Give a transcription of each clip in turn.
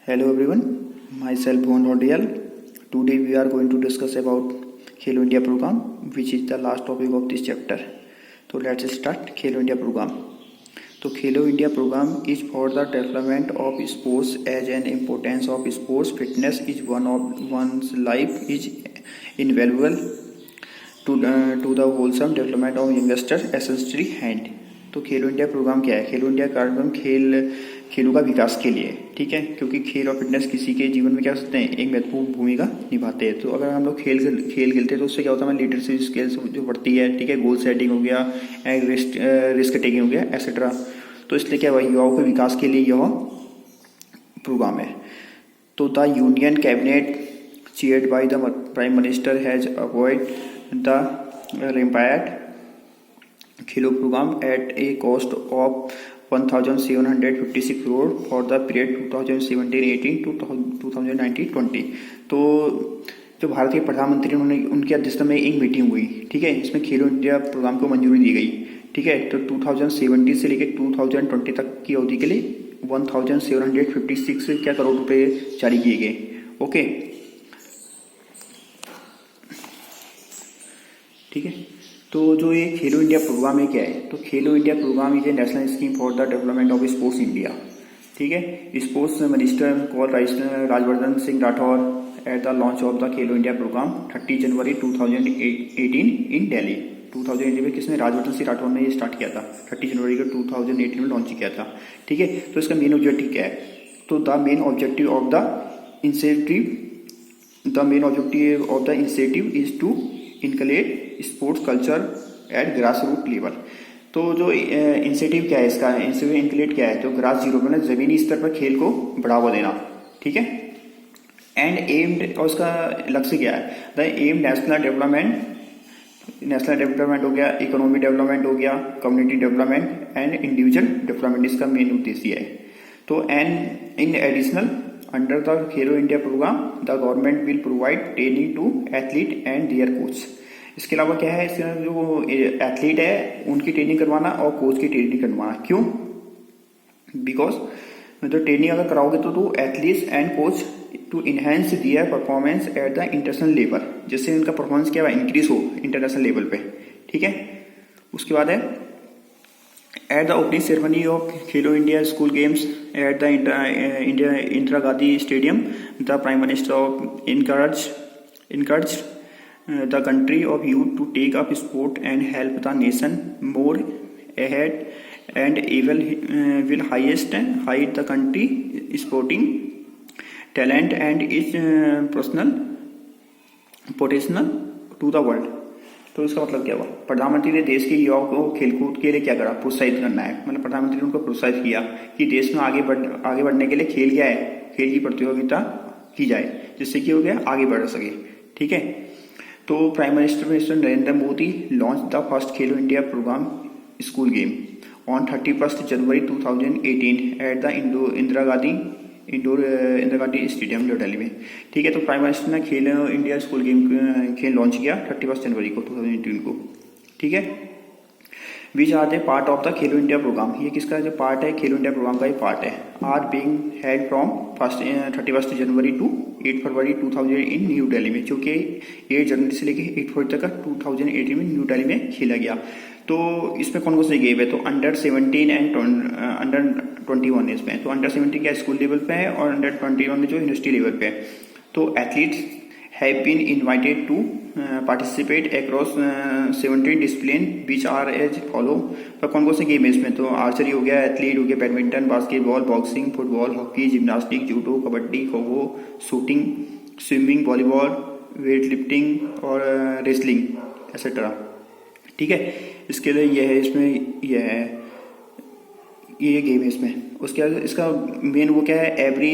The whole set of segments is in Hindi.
Hello everyone, myself Bhuvan Rodiyal. Today we are going to discuss about Khelo India program, which is the last topic of this chapter. So let's start Khelo India program. So Khelo India program is for the development of sports as an importance of sports. Fitness is one of one's life is invaluable to the wholesome development of youngster essentially hand. तो खेलो इंडिया प्रोग्राम क्या है? खेलो इंडिया कार्यक्रम खेलों का विकास के लिए, ठीक है, क्योंकि खेल और फिटनेस किसी के जीवन में क्या सकते हैं, एक महत्वपूर्ण भूमिका निभाते हैं। तो अगर हम लोग खेल खेलते हैं तो उससे क्या होता है, हमारी लीडरशिप स्किल्स जो बढ़ती है, ठीक है, गोल सेटिंग हो गया, रिस्क टेकिंग हो गया, एक्सेट्रा। तो इसलिए क्या हुआ, युवाओं के विकास के लिए यह प्रोग्राम है। तो the union cabinet chaired by the prime minister has avoid the revamped Khelo program at a cost of 1756 crore for the period 2017-18 to 2019-20। तो जो भारत के प्रधानमंत्री उन्होंने उनकी अध्यक्षता में एक मीटिंग हुई, ठीक है, इसमें खेलो इंडिया प्रोग्राम को मंजूरी दी गई, ठीक है। तो 2017 से लेकर 2020 तक की अवधि के लिए 1756 क्या करोड़ रुपए जारी किए गए, ओके, ठीक है। तो जो ये खेलो इंडिया प्रोग्राम है क्या है, तो Khelo India program is a national scheme for the development of sports India, ठीक है। Sports minister call Rajyavardhan Singh Rathore at the launch of the Khelo India program 30 January 2018 in Delhi. 2018 में किसने, राजवर्धन सिंह राठौर ने ये स्टार्ट किया था, 30 जनवरी को 2018 में लॉन्च किया था, ठीक है। तो इसका मेन ऑब्जेक्टिव क्या है, तो the main objective of the incentive is to inculcate sports culture at grass root level. तो जो इंसेटिव क्या है इसका, इंक्लेट क्या है, तो ग्रास जीरो मतलब जमीनी स्तर पर खेल को बढ़ावा देना, ठीक है। एंड एम्ड, और उसका लक्ष्य क्या है, द एम नेशनल डेवलपमेंट हो गया, इकोनॉमिक डेवलपमेंट हो गया, community development and individual development, इसका मेन उद्देश्य है। तो and in additional under the Khelo India program the government will provide training to athlete and their coach. इसके अलावा क्या है, इसमें जो एथलीट है उनकी ट्रेनिंग करवाना और कोच की ट्रेनिंग करवाना। क्यों? बिकॉज जो ट्रेनिंग अगर कराओगे तो athletes and coach to enhance their performance at the international level, जिससे उनका परफॉर्मेंस क्या है, इंक्रीज हो इंटरनेशनल लेवल पे, ठीक है। उसके बाद है at the opening ceremony of Khelo India school games at the Indira Gandhi stadium the prime minister of encourage the country of youth to take up sport and help the nation more ahead and will hide the country sporting talent and its personal potential to the world। तो इसका मतलब क्या हुआ, प्रधानमंत्री ने देश के युवाओं को खेलकूद के लिए क्या करा, प्रोत्साहित करना है। मतलब प्रधानमंत्री ने उनको प्रोत्साहित किया कि देश में आगे बढ़ने के लिए खेल क्या है, खेल की प्रतियोगिता की जाए, जिससे कि हो गया आगे बढ़ सके, ठीक है। तो prime minister Narendra Modi launch the first Khelo India program school game on 31 January 2018 at the Indira Gandhi stadium new Delhi में, ठीक है। तो प्राइम मिनिस्टर ने खेलो इंडिया स्कूल गेम खेल लॉन्च किया 31 जनवरी को 2018 को, ठीक है। Which are the part of the Khelo India program, ये किसका जो पार्ट है, खेलो इंडिया प्रोग्राम का ही पार्ट है। Are being held from 31 January to 8 February 2000 in New Delhi में, जो कि 8 जनवरी से लेकर 8 फरवरी तक 2018 में न्यू दिल्ली में खेला गया। तो इसमें कौन कौन से गेम है, तो अंडर 17 एंड अंडर 21 है इसमें। तो अंडर 17 क्या स्कूल लेवल पे है और अंडर 21 जो यूनिवर्सिटी लेवल पे है। तो athletes have been invited to participate across 17 discipline which are as follow. तो कौन कौन से गेम है इसमें, तो आर्चरी हो गया, एथलीट हो गया, badminton, basketball, boxing, football, hockey, gymnastic, judo, kabaddi, kho kho, shooting, swimming, volleyball, weight lifting और रेसलिंग एक्सेट्रा, ठीक है। इसके लिए यह है, इसमें यह है, ये गेम है इसमें। उसके बाद इसका मेन वो क्या है, every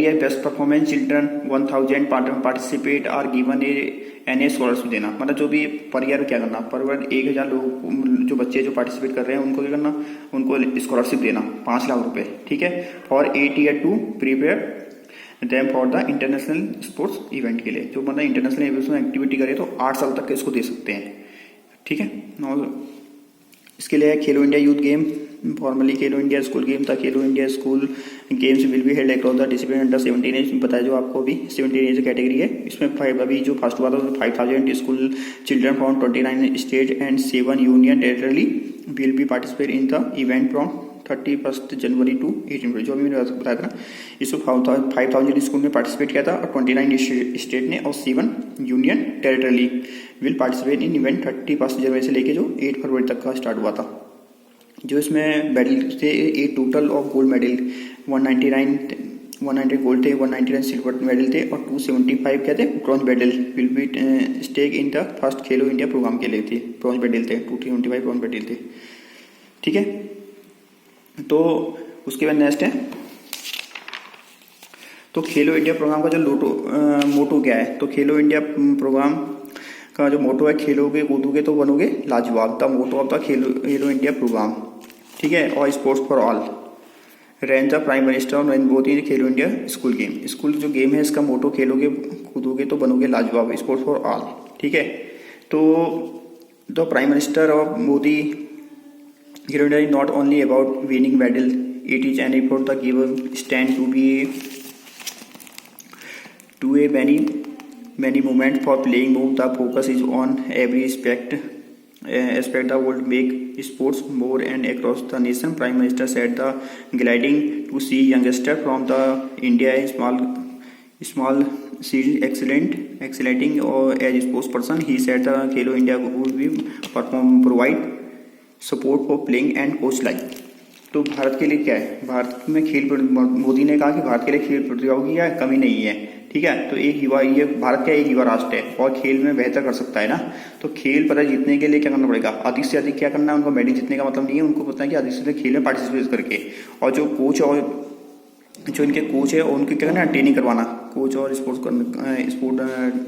year best performance children 1000 participate are given an a scholarship देना। मतलब जो भी पर ईयर क्या करना, पर ईयर 1000 लोग जो बच्चे जो पार्टिसिपेट कर रहे हैं उनको क्या करना, उनको स्कॉलरशिप देना 5 लाख रुपए, ठीक है, for 8 year to prepare them for the international sports event के लिए। जो मतलब इंटरनेशनल इवेंट्स में एक्टिविटी करे तो 8 साल तक इसको दे सकते हैं, ठीक है। इसके लिए Khelo India youth game, formally Khelo India school game था, Khelo India school games will be held across the discipline under 17 age, बताया जो आपको अभी 17 एज कैटेगरी है। इसमें अभी जो फर्स्ट हुआ था 5,000 school children from 29 state and 7 union territory will be participate in the event from 31 January to 18 जो भी मैंने बताया था। इसमें 5,000 स्कूल में पार्टिसिपेट किया था और 29 स्टेट ने और 7 union territory will participate in event 31 जनवरी से लेके जो 8 फरवरी तक का स्टार्ट हुआ था। जो इसमें मेडल थे a total of gold medal 190 gold थे, 199 सिल्वर मेडल थे और 275 क्या थे bronze medal will be stake in the first Khelo India program के लिए थे, ब्रॉन्ज मेडल थे 275 ब्रॉन्ज मेडल थे। ठीक है, तो उसके बाद नेक्स्ट है तो खेलो इंडिया प्रोग्राम का जो मोटो क्या है। तो खेलो इंडिया प्रोग्राम का जो मोटो है खेलोगे कूदोगे तो बनोगे लाजवाब, the motto of the Khelo India programme. ठीक है, और sports for all range the prime minister और Narendra Modi Khelo India school game. School जो गेम है इसका मोटो खेलोगे कूदोगे तो बनोगे लाजवाब, स्पोर्ट्स फॉर ऑल। ठीक है, तो the prime minister of Modi Khelo India is not only about winning medal, it is an effort the given stand to a many moments for playing move. The focus is on every aspect the world make sports more and across the nation. Prime Minister said the gliding to see youngster from the India small series exciting or as sports person. He said the Khelo India would be provide support for playing and coach life. तो भारत के लिए क्या है, भारत में मोदी ने कहा कि भारत के लिए खेल प्रतियोगिता की कमी नहीं है। ठीक है, तो एक युवा, ये भारत का एक युवा राष्ट्र है और खेल में बेहतर कर सकता है ना। तो खेल पता जीतने के लिए क्या करना पड़ेगा, अधिक से अधिक क्या करना है, उनको मेडल जीतने का मतलब नहीं है, उनको पता है कि अधिक से अधिक खेल में पार्टिसिपेट करके और जो कोच और जो इनके कोच है उनकी क्या करना है, ट्रेनिंग करवाना, कोच और स्पोर्ट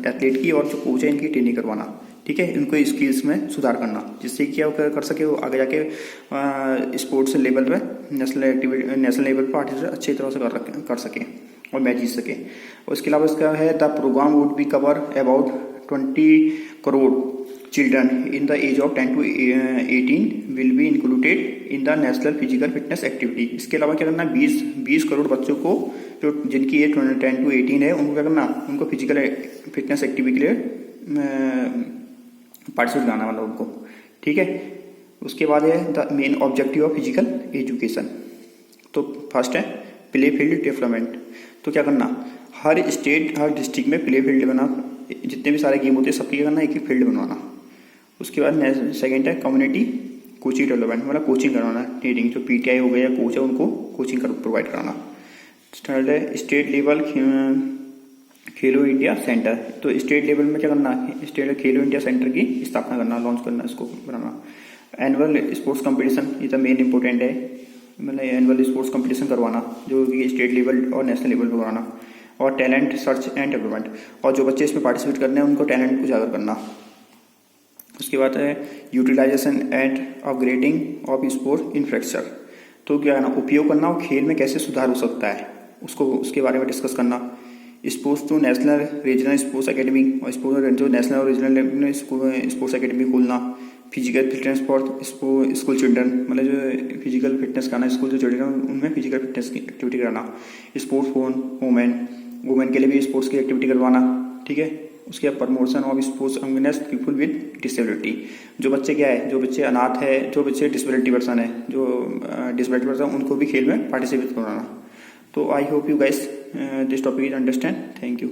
एथलीट की और जो कोच है इनकी ट्रेनिंग करवाना। ठीक है, इनको स्किल्स में सुधार करना जिससे क्या कर सके वो आगे जाके स्पोर्ट्स लेवल पर नेशनल लेवल पर पार्टिसिपेट अच्छी तरह से कर सके और मैच जीत सके। और इसके अलावा इसका है the program would be cover about 20 crore children in the age of 10 to 18 will be included in the national physical fitness activity. इसके अलावा क्या करना, 20 करोड़ बच्चों को जो जिनकी एज 10 to 18 है उनको क्या करना, उनको फिजिकल फिटनेस एक्टिविटी के लिए पार्टिसिपेट कराना मतलब उनको। ठीक है, उसके बाद है the main objective of physical education. तो फर्स्ट है प्ले फील्ड डेवलपमेंट। तो क्या करना, हर स्टेट हर डिस्ट्रिक्ट में प्ले फील्ड बना, जितने भी सारे गेम होते हैं सबकी क्या करना, एक फील्ड बनवाना। उसके बाद सेकेंड है कम्युनिटी कोचिंग डेवलपमेंट, मतलब कोचिंग करवाना, ट्रेनिंग जो पीटीआई हो गया या कोच है उनको कोचिंग प्रोवाइड कराना। थर्ड है स्टेट लेवल खेलो इंडिया सेंटर। तो स्टेट लेवल में क्या करना, स्टेट खेलो इंडिया सेंटर की स्थापना करना, लॉन्च करना, इसको बनाना। एनुअल स्पोर्ट्स कंपटीशन ये तो मेन इंपॉर्टेंट है, मतलब एनुअल स्पोर्ट्स कंपटीशन करवाना जो कि स्टेट लेवल और नेशनल लेवल पर करवाना। और टैलेंट सर्च एंड डेवलपमेंट, और जो बच्चे इसमें पार्टिसिपेट करने हैं उनको टैलेंट को उजागर करना। उसके बाद है utilization and upgrading of sports infrastructure. तो क्या करना, उपयोग करना और खेल में कैसे सुधार हो सकता है उसके बारे में डिस्कस करना। स्पोर्ट्स तो नेशनल रीजनल स्पोर्ट्स एकेडमी और स्पोर्ट्स जो नेशनल और रीजनल स्पोर्ट्स एकेडमी खोलना। Physical fitness for school children, मतलब जो फिजिकल फिटनेस कराना स्कूल जो चिल्ड्रन उनमें फिजिकल फिटनेस की एक्टिविटी कराना। स्पोर्ट्स फॉर वुमेन के लिए भी स्पोर्ट्स की एक्टिविटी करवाना। ठीक है, उसके बाद promotion of sports awareness people with disability. जो बच्चे क्या है, जो बच्चे अनाथ है, जो बच्चे डिसेबिलिटी पर्सन है, जो डिसेबिलिटी पर्सन उनको भी खेल में पार्टिसिपेट करवाना। तो I hope you guys this topic is understand. Thank you.